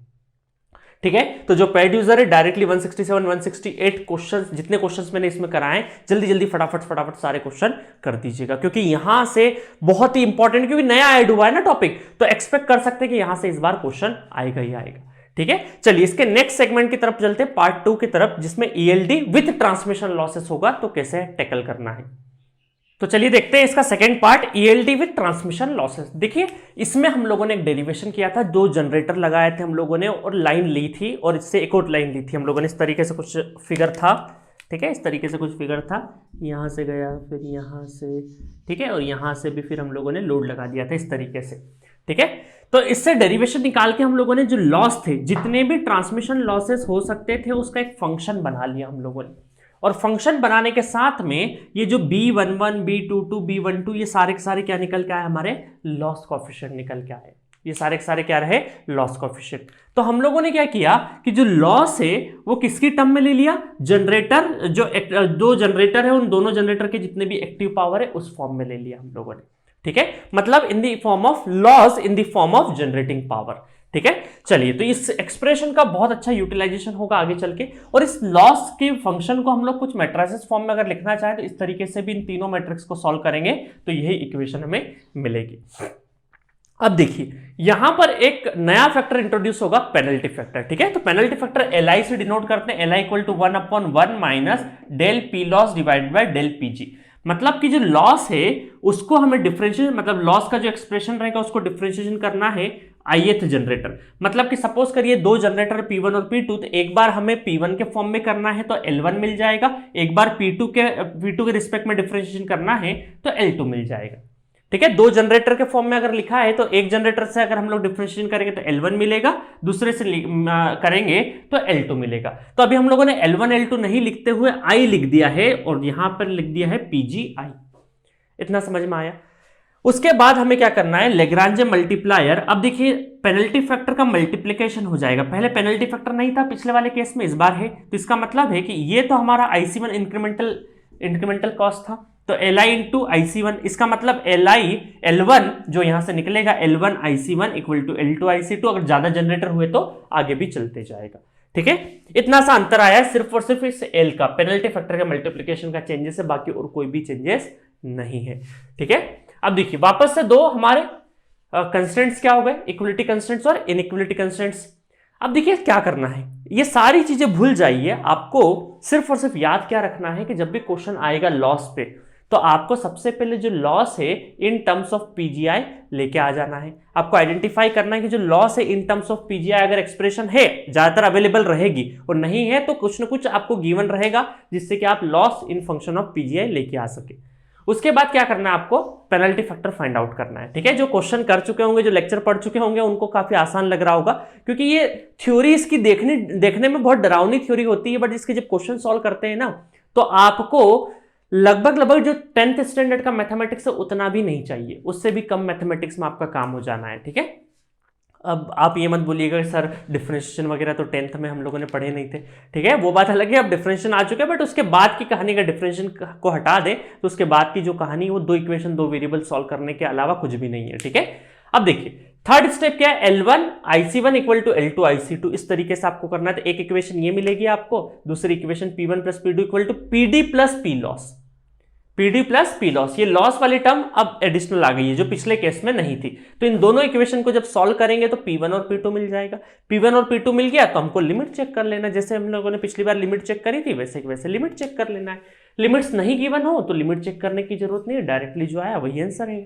ठीक है। तो जो पेड यूजर है डायरेक्टली 167 168 क्वेश्चन, जितने क्वेश्चंस मैंने इसमें कराए, जल्दी जल्दी फटाफट सारे क्वेश्चन कर दीजिएगा, क्योंकि यहां से बहुत ही इंपॉर्टेंट, क्योंकि नया ऐड हुआ है ना टॉपिक, तो एक्सपेक्ट कर सकते हैं कि यहां से इस बार क्वेश्चन आएगा ही आएगा, ठीक है। चलिए इसके नेक्स्ट सेगमेंट की तरफ चलते हैं, पार्ट 2 की तरफ, जिसमें ELD विथ ट्रांसमिशन लॉसेस होगा, तो कैसे टैकल करना है। तो चलिए देखते हैं इसका second part, ELD with transmission losses. देखिए इसमें हम लोगों ने एक डेरिवेशन किया था, दो जनरेटर लगाए थे हम लोगों ने, और लाइन ली थी, और इससे एक और लाइन ली थी हम लोगों ने, इस तरीके से कुछ फिगर था, ठीक है, इस तरीके से कुछ फिगर था, यहां से गया फिर यहां से, ठीक है, और यहां से भी फिर हम लोगों ने लोड लगा दिया था इस तरीके से, ठीक है। तो इससे डेरिवेशन निकाल के हम लोगों ने जो लॉस थे, जितने भी ट्रांसमिशन लॉसेस हो सकते थे, उसका एक फंक्शन बना लिया हम लोगों ने, और फंक्शन बनाने के साथ में ये जो B11 B22 B12 ये सारे के सारे क्या निकल के आए, हमारे लॉस कोएफिशिएंट निकल के आए, ये सारे के सारे क्या रहे, लॉस कोएफिशिएंट। तो हम लोगों ने क्या किया कि जो लॉस है वो किसकी टर्म में ले लिया, जनरेटर, जो दो जनरेटर है उन दोनों जनरेटर के जितने भी एक्टिव पावर है उस फॉर्म में ले लिया हम लोगों ने, ठीक है, मतलब in the form of loss in the form of generating power, ठीक है। चलिए तो इस एक्सप्रेशन का बहुत अच्छा यूटिलाइजेशन होगा आगे चल के, और इस लॉस के फंक्शन को हम लोग कुछ मैट्रिसेस फॉर्म में अगर लिखना चाहें तो इस तरीके से भी इन तीनों मैट्रिक्स को सॉल्व करेंगे तो यही इक्वेशन हमें मिलेगी। अब देखिए यहां पर एक नया फैक्टर इंट्रोड्यूस होगा, पेनल्टी फैक्टर, ठीक है। तो पेनल्टी फैक्टर LI से डिनोट करते हैं, LI equal to 1/1 minus del P loss divided by del PG, मतलब कि जो लॉस है उसको हमें डिफरेंशिएशन, मतलब लॉस का जो एक्सप्रेशन रहेगा उसको डिफरेंशिएशन करना है ith जनरेटर, मतलब कि सपोज करिए दो जनरेटर P1 और P2, तो एक बार हमें P1 के फॉर्म में करना है तो L1 मिल जाएगा, एक बार P2 के रिस्पेक्ट में डिफरेंशिएशन करना है तो L2 मिल जाएगा, ठीक है। दो जनरेटर के फॉर्म में अगर लिखा है तो एक जनरेटर से अगर हम लोग डिफरेंशिएशन करेंगे तो L1 मिलेगा, दूसरे से करेंगे तो L2 मिलेगा। तो अभी हम लोगों ने L1 L2 नहीं लिखते हुए I लिख दिया है, और यहां पर लिख दिया है PGI, इतना समझ में आया। उसके बाद हमें क्या करना है, लेग्रांजे मल्टीप्लायर। अब देखिए पेनल्टी फैक्टर का मल्टीप्लिकेशन हो जाएगा, पहले पेनल्टी फैक्टर नहीं था पिछले वाले केस में, इस बार है, तो इसका मतलब है कि ये तो हमारा IC1 इंक्रीमेंटल कॉस्ट था, तो Li इंटू IC1, इसका मतलब L1 जो यहां से निकलेगा L1 IC1 equal to L2 IC2, अगर ज्यादा जनरेटर हुए तो आगे भी चलते जाएगा। ठीक है, इतना सा अंतर आया है सिर्फ और सिर्फ इस L का, पेनल्टी फैक्टर का मल्टीप्लिकेशन का चेंजेस है, बाकी और कोई भी चेंजेस नहीं है। ठीक है, अब देखिए वापस से दो हमारे कंस्टेंट्स क्या हो गए, इक्वलिटी कंस्टेंट्स और इनइक्वलिटी कंस्टेंट्स। अब देखिए क्या करना है, ये सारी चीजें भूल जाइए, आपको सिर्फ और सिर्फ याद क्या रखना है कि जब भी क्वेश्चन आएगा लॉस पे, तो आपको सबसे पहले जो लॉस है इन टर्म्स ऑफ PGI लेके आ जाना है। आपको आइडेंटिफाई करना है कि जो लॉस है इन टर्म्स ऑफ PGI अगर एक्सप्रेशन है ज्यादातर अवेलेबल रहेगी, और नहीं है तो कुछ ना कुछ आपको गिवन रहेगा जिससे कि आप loss in function of PGI लेके आ सके। उसके बाद क्या करना है, आपको पेनल्टी फैक्टर फाइंड आउट करना है। ठीक है, जो क्वेश्चन कर चुके होंगे, जो लेक्चर पढ़ चुके होंगे, उनको काफी आसान लग रहा होगा, क्योंकि ये थ्योरी इसकी देखने में बहुत डरावनी थ्योरी होती है, बट इसके जब क्वेश्चन सॉल्व करते हैं ना, तो आपको लगभग जो 10th स्टैंडर्ड का मैथमेटिक्स है उतना भी नहीं चाहिए, उससे भी कम मैथमेटिक्स में आपका काम हो जाना है। ठीक है, अब आप ये मत बोलिएगा सर डिफरेंशिएशन वगैरह तो 10th में हम लोगों ने पढ़े नहीं थे। ठीक है, वो बात अलग है, अब डिफरेंशिएशन आ चुके हैं, बट उसके बाद की कहानी का डिफरेंशिएशन को हटा दें तो उसके बाद की जो कहानी है वो दो इक्वेशन, दो वेरिएबल सॉल्व करने के अलावा कुछ भी नहीं है। ठीक है, अब देखिए थर्ड स्टेप क्या है, L1 IC1 equal to L2 IC2, इस तरीके से आपको करना है। तो एक इक्वेशन ये मिलेगी आपको, दूसरी equation P1 plus P2 equal to PD plus P loss, PD plus P loss, ये लॉस वाली टर्म अब एडिशनल आ गई है जो पिछले केस में नहीं थी। तो इन दोनों इक्वेशन को जब सॉल्व करेंगे तो P1 और P2 मिल जाएगा। P1 और P2 मिल गया तो हमको लिमिट चेक कर लेना, जैसे हम लोगों ने पिछली बार लिमिट चेक करी थी वैसे लिमिट चेक कर लेना है। लिमिट्स नहीं गिवन हो तो लिमिट चेक करने की जरूरत नहीं है, डायरेक्टली जो आया वही आंसर है।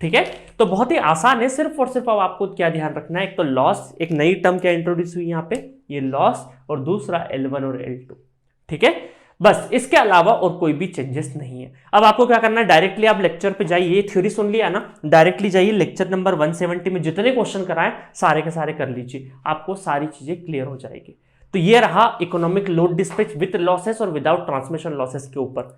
ठीक है, तो बहुत ही आसान है, सिर्फ और सिर्फ अब आपको क्या ध्यान रखना है, एक तो लॉस, एक नई टर्म क्या इंट्रोड्यूस हुई यहाँ पे, ये लॉस, और दूसरा L1 और L2। ठीक है, बस इसके अलावा और कोई भी चेंजेस नहीं है। अब आपको क्या करना है, डायरेक्टली आप लेक्चर पे जाइए, ये थ्योरी सुन लिया ना, डायरेक्टली जाइए लेक्चर नंबर 170 में जितने क्वेश्चन कराएं सारे के सारे कर लीजिए, आपको सारी चीजें क्लियर हो जाएगी। तो ये रहा economic load dispatch with losses और विदाउट ट्रांसमिशन लॉसेस के ऊपर।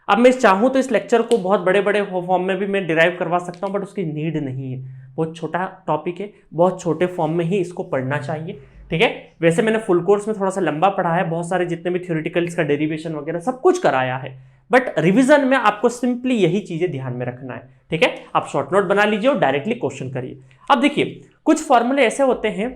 अब मैं चाहूं तो इस लेक्चर को बहुत बड़े बड़े फॉर्म में भी मैं डिराइव करवा सकता हूं, बट उसकी नीड नहीं है, बहुत छोटा टॉपिक है, बहुत छोटे फॉर्म में ही इसको पढ़ना चाहिए। ठीक है, वैसे मैंने फुल कोर्स में थोड़ा सा लंबा पढ़ा है, बहुत सारे जितने भी थ्योरेटिकल्स का डेरिवेशन वगैरह सब कुछ कराया है, बट रिवीजन में आपको सिंपली यही चीजें ध्यान में रखना है। ठीक है, आप शॉर्ट नोट बना लीजिए और डायरेक्टली क्वेश्चन करिए। अब देखिए कुछ फॉर्मूले ऐसे होते हैं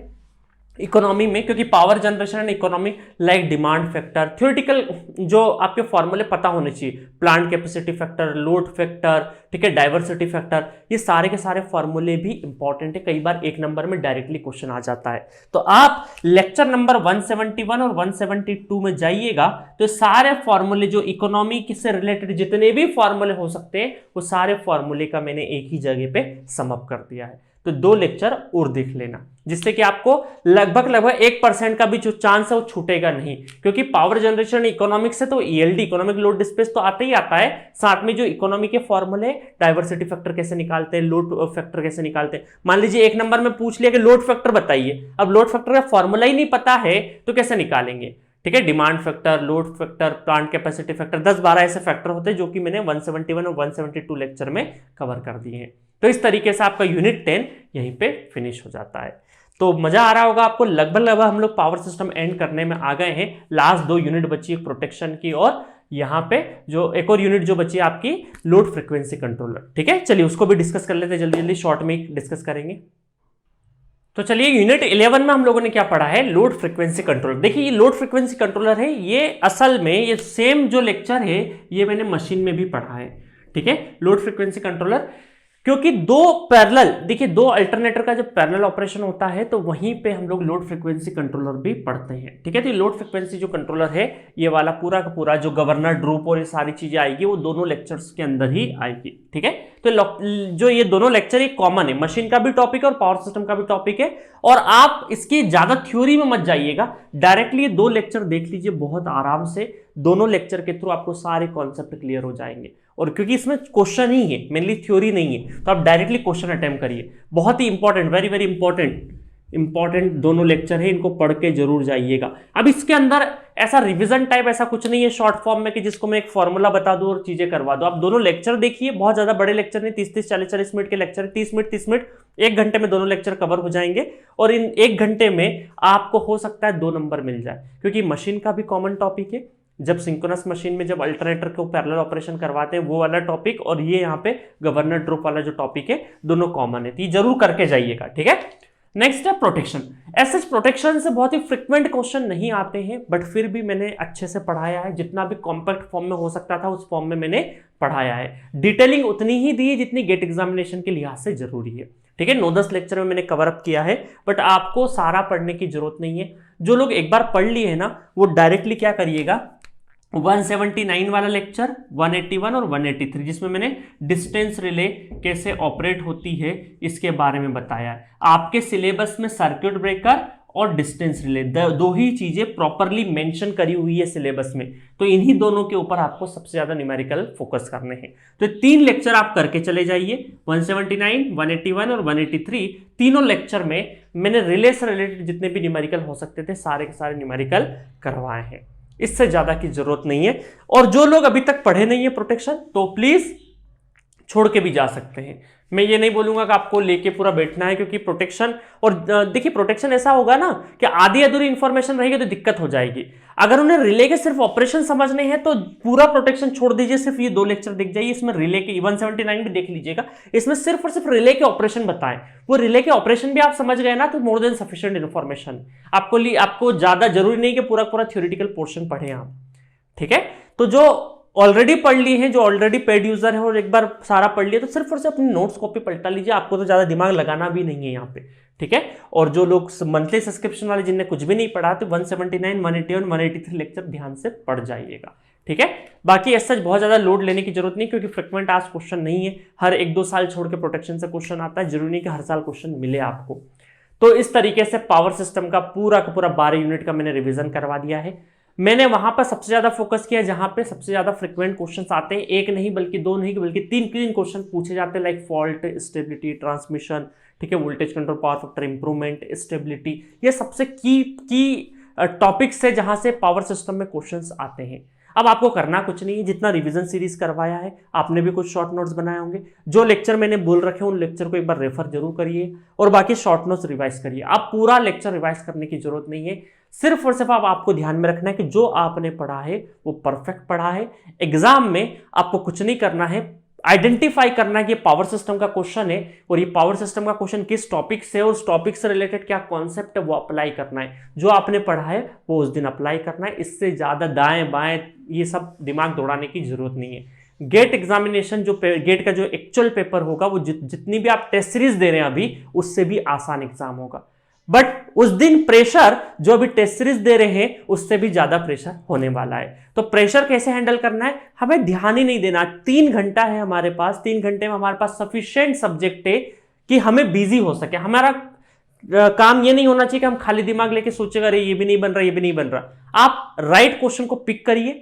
इकोनॉमी में, क्योंकि power generation and economy like demand factor, theoretical जो आपके फॉर्मूले पता होने चाहिए, plant capacity factor, load factor, ठीक है, डाइवर्सिटी फैक्टर, ये सारे के सारे फॉर्मूले भी इंपॉर्टेंट है, कई बार एक नंबर में डायरेक्टली क्वेश्चन आ जाता है। तो आप लेक्चर नंबर 171 और 172 में जाइएगा तो सारे फॉर्मूले जो इकोनॉमी से रिलेटेड जितने भी फॉर्मूले हो सकते हैं वो सारे फॉर्मूले का मैंने एक ही जगह पे सम अप कर दिया है। तो दो लेक्चर और देख लेना, जिससे कि आपको लगभग 1% का भी जो चांस है वो छूटेगा नहीं, क्योंकि पावर जनरेशन इकोनॉमिक्स से तो ELD इकोनॉमिक लोड डिस्पैच तो आता ही आता है, साथ में जो इकोनॉमी के फॉर्मूले, डाइवर्सिटी फैक्टर कैसे निकालते हैं, लोड फैक्टर कैसे निकालते हैं। मान लीजिए एक नंबर में पूछ लिया कि लोड फैक्टर बताइए, अब लोड फैक्टर का फॉर्मूला ही नहीं पता है तो कैसे निकालेंगे। ठीक है, demand factor, load factor, plant capacity factor, 10-12 ऐसे फैक्टर होते हैं जो कि मैंने 171 और 172 लेक्चर में कवर कर दिए हैं। तो इस तरीके से आपका यूनिट 10 यहीं पे फिनिश हो जाता है। तो मजा आ रहा होगा आपको, लगभग हम लोग पावर सिस्टम एंड करने में आ गए हैं। लास्ट 2 यूनिट बची है प्रोटेक्शन की, और यहाँ पे जो एक और यूनिट जो बची है आपकी लोड फ्रीक्वेंसी कंट्रोलर। ठीक है, चलिए उसको भी डिस्कस कर लेते हैं, जल्दी शॉर्ट में डिस्कस करेंगे। तो चलिए यूनिट 11 में हम लोगों ने क्या पढ़ा है, लोड फ्रीक्वेंसी कंट्रोलर। देखिए ये लोड फ्रीक्वेंसी कंट्रोलर है, ये असल में ये सेम जो लेक्चर है ये मैंने मशीन में भी पढ़ा है। ठीक है, लोड फ्रीक्वेंसी कंट्रोलर, क्योंकि दो पैरेलल, देखिए दो अल्टरनेटर का जब पैरेलल ऑपरेशन होता है तो वहीं पे हम लोग लोड फ्रीक्वेंसी कंट्रोलर भी पढ़ते हैं। ठीक है, तो लोड फ्रीक्वेंसी जो कंट्रोलर है ये वाला पूरा का पूरा जो गवर्नर ड्रूप और ये सारी चीजें आएगी वो दोनों लेक्चर्स के अंदर ही आएगी। ठीक है, तो जो ये दोनों लेक्चर एक कॉमन है, मशीन का भी टॉपिक है और पावर सिस्टम का भी टॉपिक है, और आप इसकी ज्यादा थ्योरी में मत जाइएगा, डायरेक्टली ये 2 लेक्चर देख लीजिए बहुत आराम से, दोनों लेक्चर के थ्रू आपको सारे कॉन्सेप्ट क्लियर हो जाएंगे। और क्योंकि इसमें क्वेश्चन ही है, मेनली थ्योरी नहीं है, तो आप डायरेक्टली क्वेश्चन अटेम्प्ट करिए। बहुत ही important, very very important, important दोनों लेक्चर है, इनको पढ़ के जरूर जाइएगा। अब इसके अंदर ऐसा रिवीजन टाइप ऐसा कुछ नहीं है शॉर्ट फॉर्म में कि जिसको मैं एक फॉर्मूला बता दूं और चीजें करवा दूं। आप दोनों लेक्चर देखिए, बहुत ज्यादा बड़े लेक्चर नहीं, 30-30 40-40 मिनट के लेक्चर, 30 मिनट 30 मिनट, 1 घंटे में दोनों लेक्चर कवर हो जाएंगे। और इन 1 घंटे में आपको हो सकता है 2 नंबर मिल जाए, क्योंकि मशीन का भी कॉमन टॉपिक है। जब सिंक्रोनस मशीन में जब अल्टरनेटर को पैरेलल ऑपरेशन करवाते हैं वो वाला टॉपिक, और ये यहाँ पे गवर्नर ड्रॉप वाला जो टॉपिक है, दोनों कॉमन है, तो ये जरूर करके जाइएगा, ठीक है। नेक्स्ट है प्रोटेक्शन। ऐसे प्रोटेक्शन से बहुत ही फ्रिक्वेंट क्वेश्चन नहीं आते हैं, बट फिर भी मैंने अच्छे से पढ़ाया है, जितना भी कॉम्पैक्ट फॉर्म में हो सकता था उस फॉर्म में मैंने पढ़ाया है। डिटेलिंग उतनी ही दी है जितनी गेट एग्जामिनेशन के लिहाज से जरूरी है, ठीक है। 9-10 लेक्चर में मैंने कवर अप किया है, बट आपको सारा पढ़ने की जरूरत नहीं है। जो लोग एक बार पढ़ लिए है ना, वो डायरेक्टली क्या करिएगा, 179 वाला लेक्चर, 181 और 183, जिसमें मैंने डिस्टेंस रिले कैसे ऑपरेट होती है इसके बारे में बताया है। आपके सिलेबस में सर्किट ब्रेकर और डिस्टेंस रिले दो ही चीजें प्रॉपरली मेंशन करी हुई है सिलेबस में, तो इन्हीं दोनों के ऊपर आपको सबसे ज्यादा न्यूमेरिकल फोकस करने हैं। तो 3 लेक्चर आप करके चले जाइए, 179, 181 और 183। तीनों लेक्चर में मैंने रिले से रिलेटेड जितने भी न्यूमेरिकल हो सकते थे सारे के सारे न्यूमेरिकल करवाए हैं, इससे ज्यादा की जरूरत नहीं है। और जो लोग अभी तक पढ़े नहीं है प्रोटेक्शन, तो प्लीज छोड़ के भी जा सकते हैं। मैं ये नहीं बोलूंगा कि आपको लेके पूरा बैठना है, क्योंकि प्रोटेक्शन, और देखिए प्रोटेक्शन ऐसा होगा ना कि आधी अधूरी इंफॉर्मेशन रहेगी तो दिक्कत हो जाएगी। अगर उन्हें रिले के सिर्फ ऑपरेशन समझने हैं तो पूरा प्रोटेक्शन छोड़ दीजिए, सिर्फ ये 2 लेक्चर देख जाइए। इसमें रिले के 179 भी देख लीजिएगा, इसमें सिर्फ और सिर्फ रिले के ऑपरेशन बताएं। वो रिले के ऑपरेशन भी आप समझ गए ना, तो मोर देन सफिशिएंट इन्फॉर्मेशन। आपको ज्यादा जरूरी नहीं कि पूरा पूरा थ्योरेटिकल पोर्शन पढ़े आप, ठीक है। तो जो ऑलरेडी पढ़ ली है, जो ऑलरेडी पेड यूजर है और एक बार सारा पढ़ लिया, तो सिर्फ और सिर्फ अपनी नोट्स कॉपी पलटा लीजिए, आपको तो ज्यादा दिमाग लगाना भी नहीं है यहाँ पे, ठीक है। और जो लोग मंथली सब्सक्रिप्शन वाले जिनने कुछ भी नहीं पढ़ा, तो 179, 181, 183 लेक्चर ध्यान से पढ़ जाइएगा, ठीक है। बाकी ऐसा बहुत ज्यादा लोड लेने की जरूरत नहीं, क्योंकि फ्रिक्वेंट आज क्वेश्चन नहीं है। हर 1-2 साल छोड़ के प्रोटेक्शन से क्वेश्चन आता है, जरूरी नहीं कि हर साल क्वेश्चन मिले आपको। तो इस तरीके से पावर सिस्टम का पूरा 12 यूनिट का मैंने रिविजन करवा दिया है। मैंने वहां पर सबसे ज्यादा फोकस किया जहां पे सबसे ज्यादा फ्रिक्वेंट क्वेश्चंस आते हैं, 1 नहीं बल्कि 2 नहीं बल्कि 3 क्वेश्चन पूछे जाते हैं, लाइक फॉल्ट, स्टेबिलिटी, ट्रांसमिशन, ठीक है, voltage control, power factor improvement, stability. ये सबसे की टॉपिक्स है जहां से पावर सिस्टम में क्वेश्चंस आते हैं। अब आपको करना कुछ नहीं है, जितना रिवीजन सीरीज करवाया है आपने भी कुछ शॉर्ट नोट्स बनाए होंगे, जो लेक्चर मैंने बोल रखे उन लेक्चर को एक बार रेफर जरूर करिए और बाकी शॉर्ट नोट्स रिवाइज करिए। आप पूरा लेक्चर रिवाइज करने की जरूरत नहीं है, सिर्फ और सिर्फ आपको ध्यान में रखना है कि जो आपने पढ़ा है वो परफेक्ट पढ़ा है। एग्जाम में आपको कुछ नहीं करना है, आइडेंटिफाई करना है कि पावर सिस्टम का क्वेश्चन है और ये पावर सिस्टम का क्वेश्चन किस टॉपिक से और उस टॉपिक से रिलेटेड क्या कॉन्सेप्ट है वो अप्लाई करना है। जो आपने पढ़ा है वो उस दिन अप्लाई करना है, इससे ज्यादा दाएं बाएं ये सब दिमाग दौड़ाने की जरूरत नहीं है। गेट एग्जामिनेशन जो गेट का जो एक्चुअल पेपर होगा वो जितनी भी आप टेस्ट सीरीज दे रहे हैं अभी, उससे भी आसान एग्जाम होगा, बट उस दिन प्रेशर जो अभी टेस्ट सीरीज दे रहे हैं उससे भी ज्यादा प्रेशर होने वाला है। तो प्रेशर कैसे हैंडल करना है, हमें ध्यान ही नहीं देना। 3 घंटा है हमारे पास, 3 घंटे में हमारे पास सफिशिएंट सब्जेक्ट है कि हमें बिजी हो सके। हमारा काम ये नहीं होना चाहिए कि हम खाली दिमाग लेके सोचेगा अरे ये भी नहीं बन रहा, ये भी नहीं बन रहा। आप राइट क्वेश्चन को पिक करिए,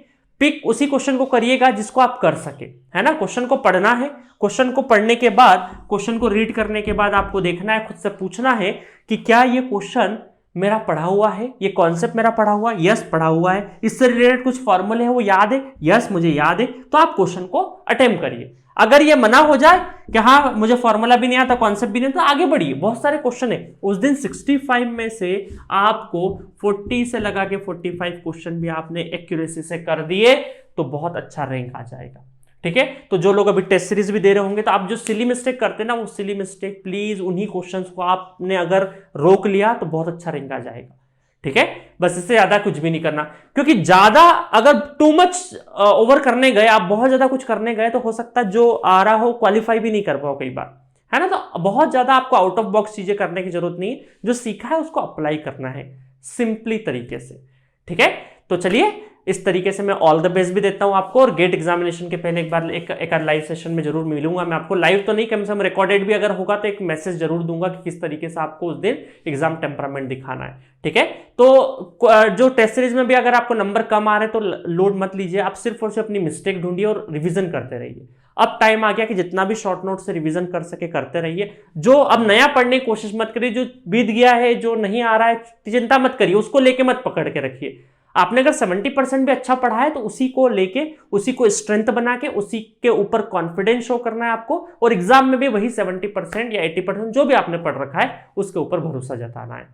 पिक उसी क्वेश्चन को करिएगा जिसको आप कर सके, है ना। क्वेश्चन को पढ़ना है, क्वेश्चन को पढ़ने के बाद, क्वेश्चन को रीड करने के बाद आपको देखना है, खुद से पूछना है कि क्या ये क्वेश्चन मेरा पढ़ा हुआ है, ये कॉन्सेप्ट मेरा पढ़ा हुआ है, यस पढ़ा हुआ है, इससे रिलेटेड कुछ फॉर्मूले है वो याद है, यस मुझे याद है, तो आप क्वेश्चन को अटेम्प्ट करिए। अगर ये मना हो जाए कि हाँ मुझे फॉर्मूला भी नहीं आता, कॉन्सेप्ट भी नहीं, तो आगे बढ़िए। बहुत सारे क्वेश्चन है उस दिन 65 में से आपको 40 से लगा के 45 क्वेश्चन भी आपने एक्यूरेसी से कर दिए तो बहुत अच्छा रैंक आ जाएगा, ठीक है। तो जो लोग अभी टेस्ट सीरीज भी दे रहे होंगे, तो आप जो सिली मिस्टेक करते हैं ना, वो सिली मिस्टेक प्लीज उन्हीं क्वेश्चंस को आपने अगर रोक लिया तो बहुत अच्छा रैंक आ जाएगा, ठीक है। बस इससे ज्यादा कुछ भी नहीं करना, क्योंकि ज्यादा अगर टू मच ओवर करने गए, आप बहुत ज्यादा कुछ करने गए, तो हो सकता है जो आ रहा हो क्वालिफाई भी नहीं कर पाओ कई बार, है ना। तो बहुत ज्यादा आपको आउट ऑफ बॉक्स चीजें करने की जरूरत नहीं है, जो सीखा है उसको अप्लाई करना है सिंपली तरीके से, ठीक है। तो चलिए इस तरीके से मैं ऑल द बेस्ट भी देता हूं आपको, और गेट एग्जामिनेशन के पहले एक बार एक लाइव सेशन में जरूर मिलूंगा मैं आपको। लाइव तो नहीं, कम से कम रिकॉर्डेड भी अगर होगा तो एक मैसेज जरूर दूंगा कि किस तरीके से आपको उस दिन एग्जाम टेम्परामेंट दिखाना है, ठीक है। तो जो टेस्ट सीरीज में भी अगर आपको नंबर कम आ रहे हैं तो लोड मत लीजिए, आप सिर्फ और सिर्फ अपनी मिस्टेक ढूंढिए और रिविजन करते रहिए। अब टाइम आ गया कि जितना भी शॉर्ट नोट से रिवीजन कर सके करते रहिए। जो अब नया पढ़ने की कोशिश मत करिए, जो बीत गया है, जो नहीं आ रहा है, चिंता मत करिए, उसको लेके मत पकड़ के रखिए। आपने अगर 70% भी अच्छा पढ़ा है तो उसी को लेके, उसी को स्ट्रेंथ बना के, उसी के ऊपर कॉन्फिडेंस शो करना है आपको, और एग्जाम में भी वही 70% या 80% जो भी आपने पढ़ रखा है उसके ऊपर भरोसा जताना है।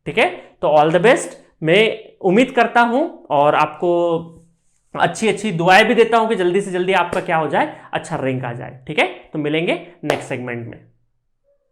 ठीक है, तो ऑल द बेस्ट। मैं उम्मीद करता हूं और आपको अच्छी अच्छी दुआएं भी देता हूं कि जल्दी से जल्दी आपका क्या हो जाए, अच्छा रैंक आ जाए। ठीक है, तो मिलेंगे नेक्स्ट सेगमेंट में।